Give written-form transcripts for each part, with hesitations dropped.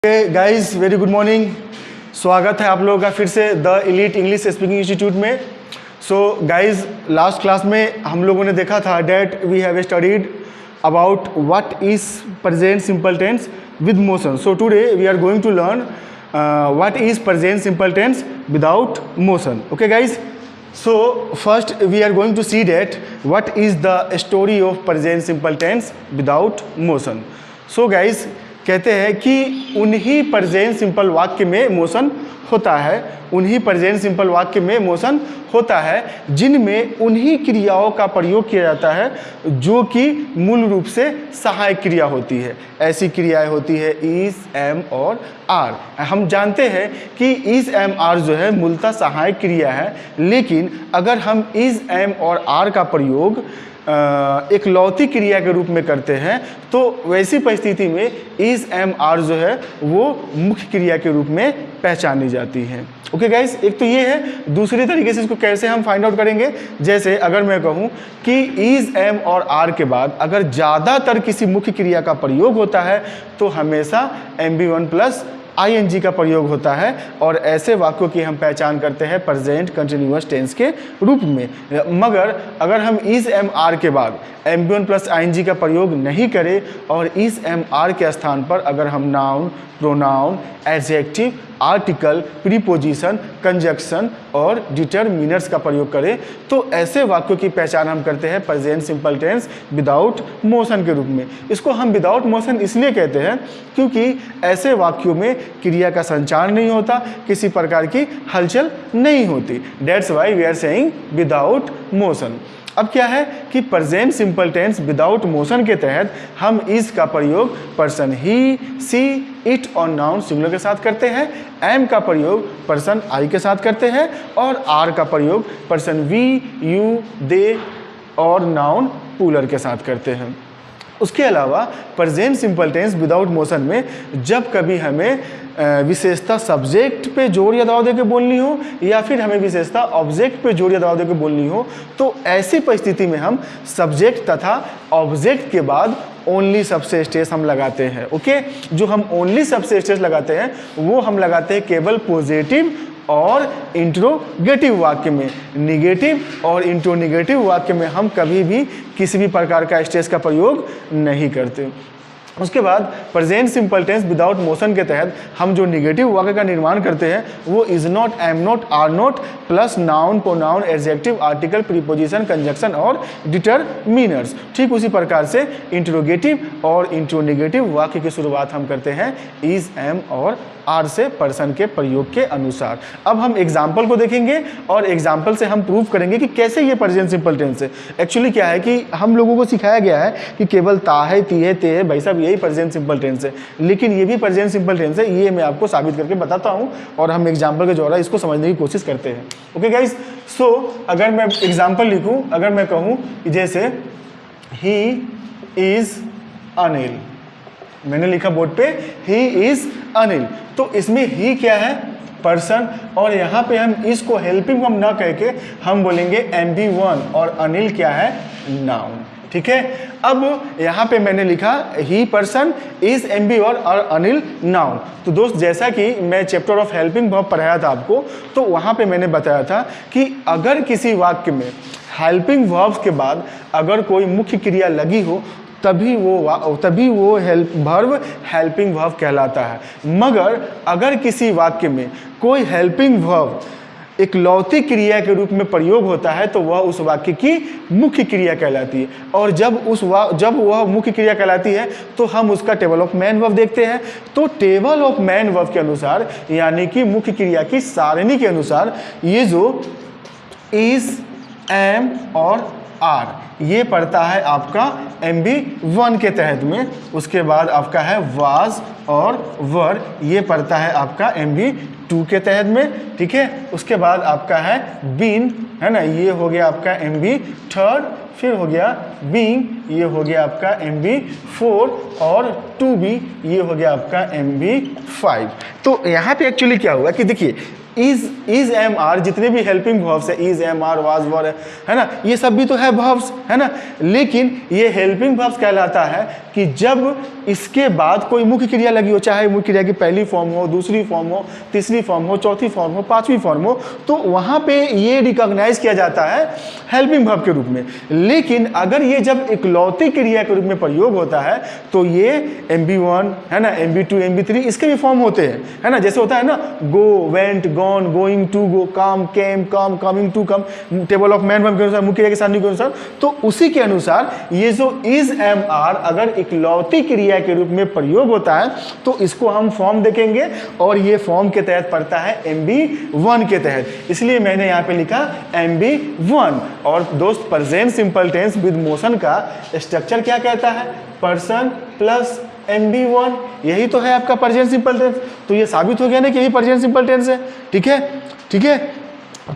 Guys very good morning. स्वागत है आप लोगों का फिर से the elite English speaking institute में। सो गाइस, लास्ट क्लास में हम लोगों ने देखा था that we have studied about what is present simple tense with motion. So today we are going to learn what is present simple tense without motion. Okay guys, so first we are going to see that what is the story of present simple tense without motion. So guys, कहते हैं कि उन्हीं present simple वाक्य में motion होता है, उन्हीं present simple वाक्य में मोशन होता है जिनमें उन्हीं क्रियाओं का प्रयोग किया जाता है जो कि मूल रूप से सहायक क्रिया होती है। ऐसी क्रियाएं होती है इज, एम और आर। हम जानते हैं कि इज, एम, आर जो है मूलतः सहायक क्रिया है, लेकिन अगर हम इज, एम और आर का प्रयोग एक लौती क्रिया के रूप में करते हैं तो वैसी परिस्थिति में इज, एम, आर जो है वो मुख्य क्रिया के रूप में पहचानी जाती है। ओके गाइस, एक तो ये है। दूसरी तरीके से इसको कैसे हम फाइंड आउट करेंगे, जैसे अगर मैं कहूँ कि इज, एम और आर के बाद अगर ज़्यादातर किसी मुख्य क्रिया का प्रयोग होता है तो हमेशा MB1 प्लस ING का प्रयोग होता है, और ऐसे वाक्यों की हम पहचान करते हैं प्रेजेंट कंटिन्यूअस टेंस के रूप में। मगर अगर हम इज, एम, आर के बाद MB1 प्लस ING का प्रयोग नहीं करें और इज, एम, आर के स्थान पर अगर हम noun, pronoun, adjective, article, preposition, conjunction और डिटरमिनर्स का प्रयोग करें तो ऐसे वाक्यों की पहचान हम करते हैं present simple tense without motion के रूप में। इसको हम विदाउट मोशन इसलिए कहते हैं क्योंकि ऐसे वाक्यों में क्रिया का संचार नहीं होता, किसी प्रकार की हलचल नहीं होती। That's why we are saying without motion. अब क्या है कि present simple tense without motion के तहत हम इज का प्रयोग पर्सन ही, सी, इट और नाउन सिंगुलर के साथ करते हैं, एम का प्रयोग पर्सन आई के साथ करते हैं और आर का प्रयोग पर्सन वी, यू, दे और नाउन प्लूरल के साथ करते हैं। उसके अलावा present simple tense without motion में जब कभी हमें विशेषता सब्जेक्ट पे जोर या दबाव देकर बोलनी हो या फिर हमें विशेषता ऑब्जेक्ट पे जोर या दबाव देकर बोलनी हो तो ऐसी परिस्थिति में हम सब्जेक्ट तथा ऑब्जेक्ट के बाद ओनली सबसेस्टेस हम लगाते हैं। ओके, जो हम ओनली सबसेस्टेस लगाते हैं वो हम लगाते हैं केवल पॉजिटिव और इंट्रोगेटिव वाक्य में। निगेटिव और इंट्रोनिगेटिव वाक्य में हम कभी भी किसी भी प्रकार का स्टेस का प्रयोग नहीं करते। उसके बाद present simple tense without motion के तहत हम जो निगेटिव वाक्य का निर्माण करते हैं वो is not, am not, are not plus noun, pronoun, adjective, article, preposition, conjunction और डिटरमिनर्स। ठीक उसी प्रकार से इंट्रोगेटिव और इंट्रोनिगेटिव वाक्य की शुरुआत हम करते हैं इज, एम और आर से पर्सन के प्रयोग के अनुसार। अब हम एग्जाम्पल को देखेंगे और एग्जाम्पल से हम प्रूव करेंगे कि कैसे ये प्रेजेंट सिंपल टेंस है। एक्चुअली क्या है कि हम लोगों को सिखाया गया है कि केवल ता है, ती है, ते है, भाई साहब यही प्रेजेंट सिंपल टेंस है, लेकिन ये भी प्रेजेंट सिंपल टेंस है। ये मैं आपको साबित करके बताता हूँ और हम एग्जाम्पल के द्वारा इसको समझने की कोशिश करते हैं। ओके गाइज, सो अगर मैं एग्जाम्पल लिखूँ, अगर मैं कहूँ जैसे ही इज अनिल, मैंने लिखा बोर्ड पे ही इज अनिल, तो इसमें ही क्या है, पर्सन, और यहाँ पे हम इसको हेल्पिंग वर्ब ना कह के हम बोलेंगे MB1 और अनिल क्या है, नाउन। ठीक है, अब यहाँ पे मैंने लिखा ही पर्सन, इज MB1 और अनिल नाउन। तो दोस्त, जैसा कि मैं चैप्टर ऑफ हेल्पिंग वर्ब पढ़ाया था आपको, तो वहाँ पे मैंने बताया था कि अगर किसी वाक्य में हेल्पिंग वर्ब्स के बाद अगर कोई मुख्य क्रिया लगी हो तभी वो वर्ब हेल्पिंग वर्ब कहलाता है। मगर अगर किसी वाक्य में कोई हेल्पिंग वर्ब एक लौती क्रिया के रूप में प्रयोग होता है तो वह उस वाक्य की मुख्य क्रिया कहलाती है, और जब वह मुख्य क्रिया कहलाती है तो हम उसका टेबल ऑफ मेन वर्ब देखते हैं। तो टेबल ऑफ मेन वर्ब के अनुसार यानी कि मुख्य क्रिया की सारणी के अनुसार ये जो इज, एम और आर ये पड़ता है आपका MB1 के तहत में। उसके बाद आपका है वाज और वर, ये पड़ता है आपका MB2 के तहत में। ठीक है, उसके बाद आपका है बीन, है ना, ये हो गया आपका MB3, फिर हो गया बीइंग, ये हो गया आपका MB4 और टू बी, ये हो गया आपका MB5। तो यहाँ पे एक्चुअली क्या हुआ कि देखिए इज एम आर जितने भी हेल्पिंग वर्ब्स है, is am are was were है ना, ये सब भी तो है वर्ब्स, है ना। लेकिन ये हेल्पिंग वर्ब्स कहलाता है कि जब इसके बाद कोई मुख्य क्रिया लगी हो, चाहे मुख्य क्रिया की पहली फॉर्म हो, दूसरी फॉर्म हो, तीसरी फॉर्म हो, चौथी फॉर्म हो, पांचवी फॉर्म हो, तो वहां पे ये रिकॉग्नाइज किया जाता है हेल्पिंग वर्ब के रूप में। लेकिन अगर ये जब इकलौती क्रिया के रूप में प्रयोग होता है तो ये MB1 है ना, MB2, MB3 इसके भी फॉर्म होते हैं, है ना। जैसे होता है ना go, went, gone, going to go, come, came, come, coming to come, table of main verb के अनुसार, मुख्य क्रिया के सारणी के अनुसार। तो उसी के अनुसार ये जो इज एम आर अगर इकलौती क्रिया के रूप में प्रयोग होता है तो इसको हम फॉर्म देखेंगे, और ये फॉर्म के तहत पड़ता है MB1 के तहत, इसलिए मैंने यहाँ पे लिखा MB1। और दोस्त present simple tense with motion का स्ट्रक्चर क्या कहता है? पर्सन प्लस MB1, यही तो है आपका प्रेजेंट सिंपल टेंस। तो ये साबित हो गया ना कि यही प्रेजेंट सिंपल टेंस है, ठीक है, ठीक है।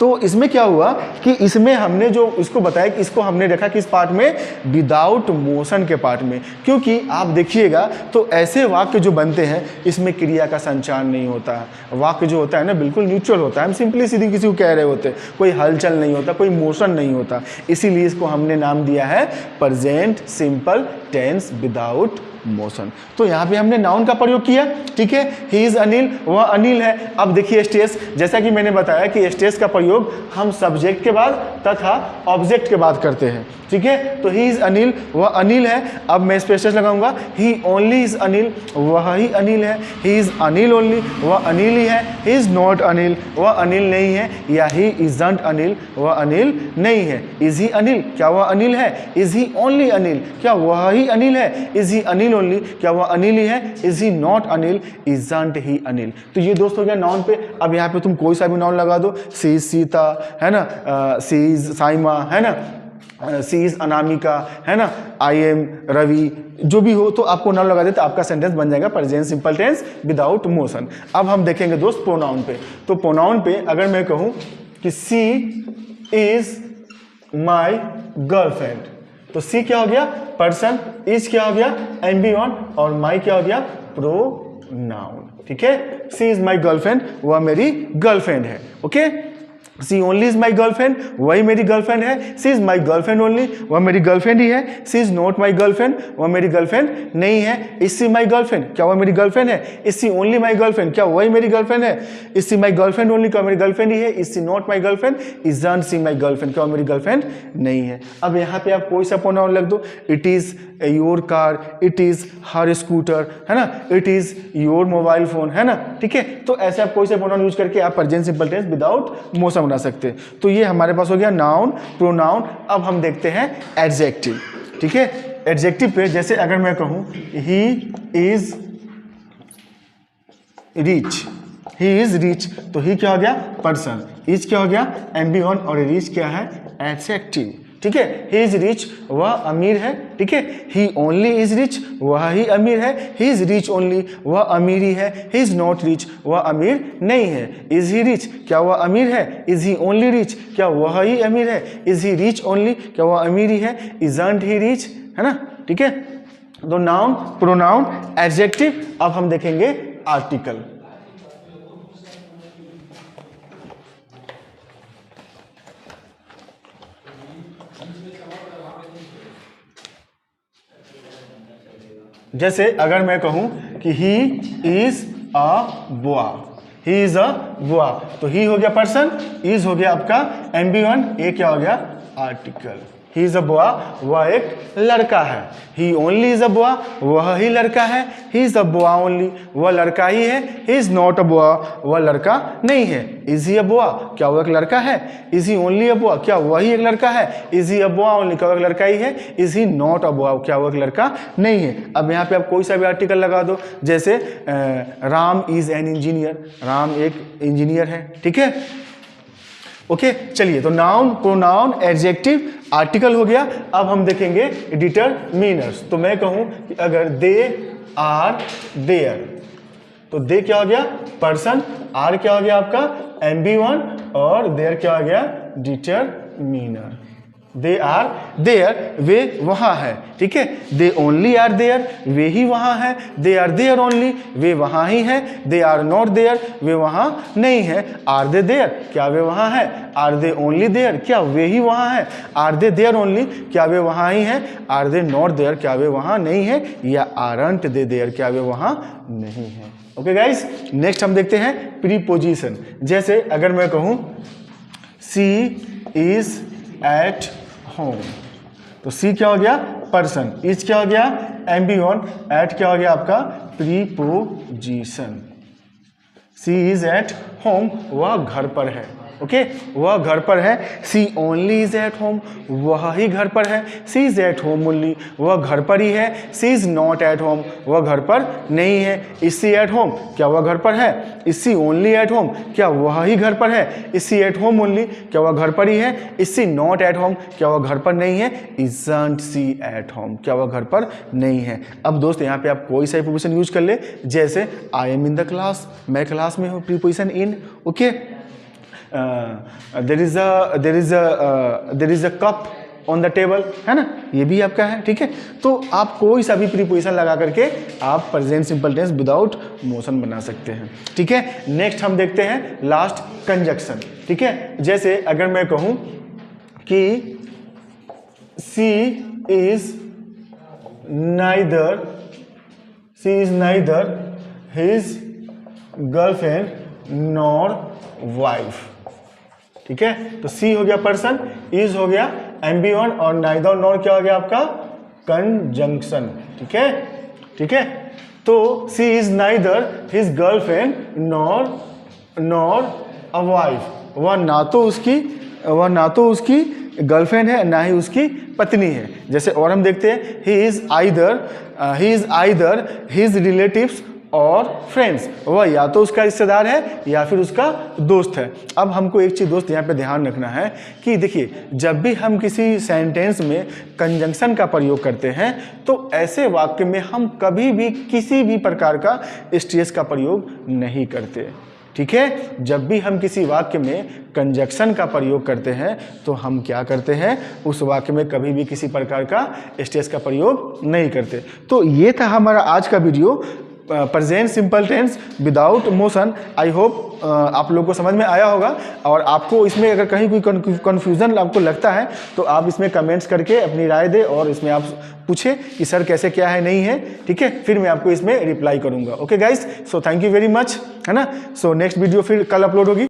तो इसमें क्या हुआ कि इसमें हमने जो इसको बताया कि इसको हमने देखा कि इस पार्ट में विदाउट मोशन के पार्ट में, क्योंकि आप देखिएगा तो ऐसे वाक्य जो बनते हैं इसमें क्रिया का संचार नहीं होता है। वाक्य जो होता है ना बिल्कुल न्यूट्रल होता है, हम सिंपली सीधी किसी को कह रहे होते हैं, कोई हलचल नहीं होता, कोई मोशन नहीं होता, इसीलिए इसको हमने नाम दिया है present simple tense without motion. तो यहाँ पे हमने नाउन का प्रयोग किया, ठीक है। ही इज अनिल, वह अनिल है। अब देखिए स्टेस, जैसा कि मैंने बताया कि स्टेस का प्रयोग हम सब्जेक्ट के बाद तथा ऑब्जेक्ट के बाद करते हैं, ठीक है। तो ही इज अनिल, वह अनिल है। अब मैं स्पेशल लगाऊंगा, ही ओनली इज अनिल, वह ही अनिल है। ही इज अनिल ओनली, वह अनिल ही है। ही इज नॉट अनिल, वह अनिल नहीं है। या ही इजंट अनिल, वह अनिल नहीं है। इज ही अनिल, क्या वह अनिल है? इज ही ओनली अनिल, क्या वह ही अनिल है? इज ही अनिल ओनली, क्या वह अनिल ही है? Is he not Anil, isn't he Anil. तो ये दोस्त हो गया नाउन पे। अब यहाँ पे तुम कोई सा भी नाउन लगा दो, सी इज सीता, है ना, सी इज साइमा, है ना, सी इज अनामिका, है ना, आई एम रवि, जो भी हो तो आपको नाउन लगा दे तो आपका सेंटेंस बन जाएगा present simple tense without motion. अब हम देखेंगे दोस्त प्रोनाउन पे। तो प्रोनाउन पे अगर मैं कहूँ कि सी इज माई गर्लफ्रेंड, तो सी क्या हो गया? पर्सन, इज क्या हो गया? MB1, और माई क्या हो गया? प्रोनाउन, ठीक है। सी इज माई गर्लफ्रेंड, वह मेरी गर्लफ्रेंड है, okay. She only is my girlfriend, वही मेरी गर्लफ्रेंड है। She is my girlfriend only, वह मेरी गर्लफ्रेंड ही है। She is not my girlfriend, वह मेरी गर्लफ्रेंड नहीं है। इज सी माई गर्लफ्रेंड, क्या वह मेरी गर्लफ्रेंड है? Is she only my girlfriend, क्या वही मेरी गर्लफ्रेंड है? Is she my girlfriend only, क्या मेरी गर्लफ्रेंड ही है। Is she not my girlfriend, isn't she my girlfriend, क्या मेरी गर्लफ्रेंड नहीं है। अब यहाँ पे आप कोई सा प्रोनाउन लग दो, it is your car, it is her scooter, है ना, it is your mobile phone, है ना, ठीक है। तो ऐसे आप कोई सा प्रोनाउन यूज करके आप present simple tense without motion बना सकते हैं। तो ये हमारे पास हो गया नाउन, प्रोनाउन। अब हम देखते हैं एडजेक्टिव, ठीक है। एडजेक्टिव पे जैसे अगर मैं कहूं he is rich, he is rich, तो ही क्या हो गया? पर्सन, इज क्या हो गया? MB1, और रिच क्या है? एडजेक्टिव, ठीक है। ही इज रिच, वह अमीर है, ठीक है। ही ओनली इज रिच, वह ही अमीर है। ही इज रिच ओनली, वह अमीर ही है। ही इज नॉट रिच, वह अमीर नहीं है। इज ही रिच, क्या वह अमीर है? इज ही ओनली रिच, क्या वह ही अमीर है? इज ही रिच ओनली, क्या वह अमीर ही है? इजंट ही रिच, है ना, ठीक है। तो नाउन, प्रोनाउन, एडजेक्टिव। अब हम देखेंगे आर्टिकल। जैसे अगर मैं कहूं कि he is a boy, he is a boy, तो ही हो गया पर्सन, इज हो गया आपका MB1, ए क्या हो गया? Article. He is a boy, वह एक लड़का है। ही ओनली इज अ बॉय, वह ही लड़का है। He is a boy only, वह लड़का ही है। He is not a boy, वह लड़का नहीं है। इज ही अ बॉय, क्या वह एक लड़का है? Is he only a boy, क्या वही एक लड़का है? Is he a boy only, क्या वह एक लड़का ही है? Is he not a boy, क्या वह एक लड़का नहीं है। अब यहाँ पे आप कोई सा भी आर्टिकल लगा दो, जैसे Ram is an engineer, Ram एक इंजीनियर है, ठीक है, ओके। चलिए, तो नाउन, प्रोनाउन, एडजेक्टिव, आर्टिकल हो गया। अब हम देखेंगे डिटरमिनर्स। तो मैं कहूं कि अगर दे आर देयर, तो दे क्या हो गया? पर्सन, आर क्या हो गया आपका? MB1, और देयर क्या हो गया? डिटरमिनर। दे आर देयर, वे वहाँ है, ठीक है। दे ओनली आर देयर, वे ही वहाँ है। दे आर देयर ओनली, वे वहाँ ही है। दे आर नॉट देयर, वे वहाँ नहीं है। आर दे देयर, क्या वे वहाँ है। आर दे ओनली देयर, क्या वे ही वहाँ है। आर दे देयर ओनली, क्या वे वहाँ ही है। आर दे नॉट देयर, क्या वे वहाँ नहीं है। या आरंट दे देयर, क्या वे वहाँ नहीं है। ओके गाइस, नेक्स्ट हम देखते हैं प्रीपोजिशन। जैसे अगर मैं कहूँ सी इज एट होम, तो सी क्या हो गया पर्सन, इज क्या हो गया एम्बियन, एट क्या हो गया आपका preposition. She is at home, वह घर पर है। ओके, वह घर पर है। She only is at home, वह ही घर पर है। She is at home only, वह घर पर ही है। She is not at home, वह घर पर नहीं है। इज सी एट होम, क्या वह घर पर है। Is she only at home, क्या वह ही घर पर है। Is she at home only, क्या वह घर पर ही है। Is she not at home, क्या वह घर पर नहीं है। इजंट सी एट होम, क्या वह घर पर नहीं है। अब दोस्त यहाँ पे आप कोई सा प्रीपोजिशन यूज कर ले, जैसे I am in the class, मैं क्लास में हूँ, preposition in. Okay, there is a cup on the table, है ना, ये भी आपका है, ठीक है। तो आप कोई सा भी प्रीपोजिशन लगा करके आप present simple tense without motion बना सकते हैं, ठीक है। नेक्स्ट हम देखते हैं लास्ट कंजक्शन, ठीक है। जैसे अगर मैं कहूँ कि she is neither his girlfriend nor wife, ठीक है। तो सी हो गया पर्सन, इज हो गया एम्बियन, और नाइदर नॉर क्या हो गया आपका कंजंक्शन, ठीक है, ठीक है। तो she is neither his girlfriend nor a wife, वह ना तो उसकी गर्लफ्रेंड है, ना ही उसकी पत्नी है। जैसे और हम देखते हैं he is either his relatives और फ्रेंड्स, वह या तो उसका रिश्तेदार है या फिर उसका दोस्त है। अब हमको एक चीज़ दोस्त यहाँ पे ध्यान रखना है कि देखिए, जब भी हम किसी सेंटेंस में कंजंक्शन का प्रयोग करते हैं तो ऐसे वाक्य में हम कभी भी किसी भी प्रकार का स्ट्रेस का प्रयोग नहीं करते, ठीक है। जब भी हम किसी वाक्य में कंजक्शन का प्रयोग करते हैं तो हम क्या करते हैं, उस वाक्य में कभी भी किसी प्रकार का स्ट्रेस का प्रयोग नहीं करते। तो ये था हमारा आज का video, present simple tense without motion. I hope आप लोगों को समझ में आया होगा, और आपको इसमें अगर कहीं कोई कन्फ्यूज़न आपको लगता है तो आप इसमें कमेंट्स करके अपनी राय दें, और इसमें आप पूछे कि सर कैसे क्या है नहीं है, ठीक है। फिर मैं आपको इसमें रिप्लाई करूंगा। Okay guys, so thank you very much, है ना। सो नेक्स्ट वीडियो फिर कल अपलोड होगी।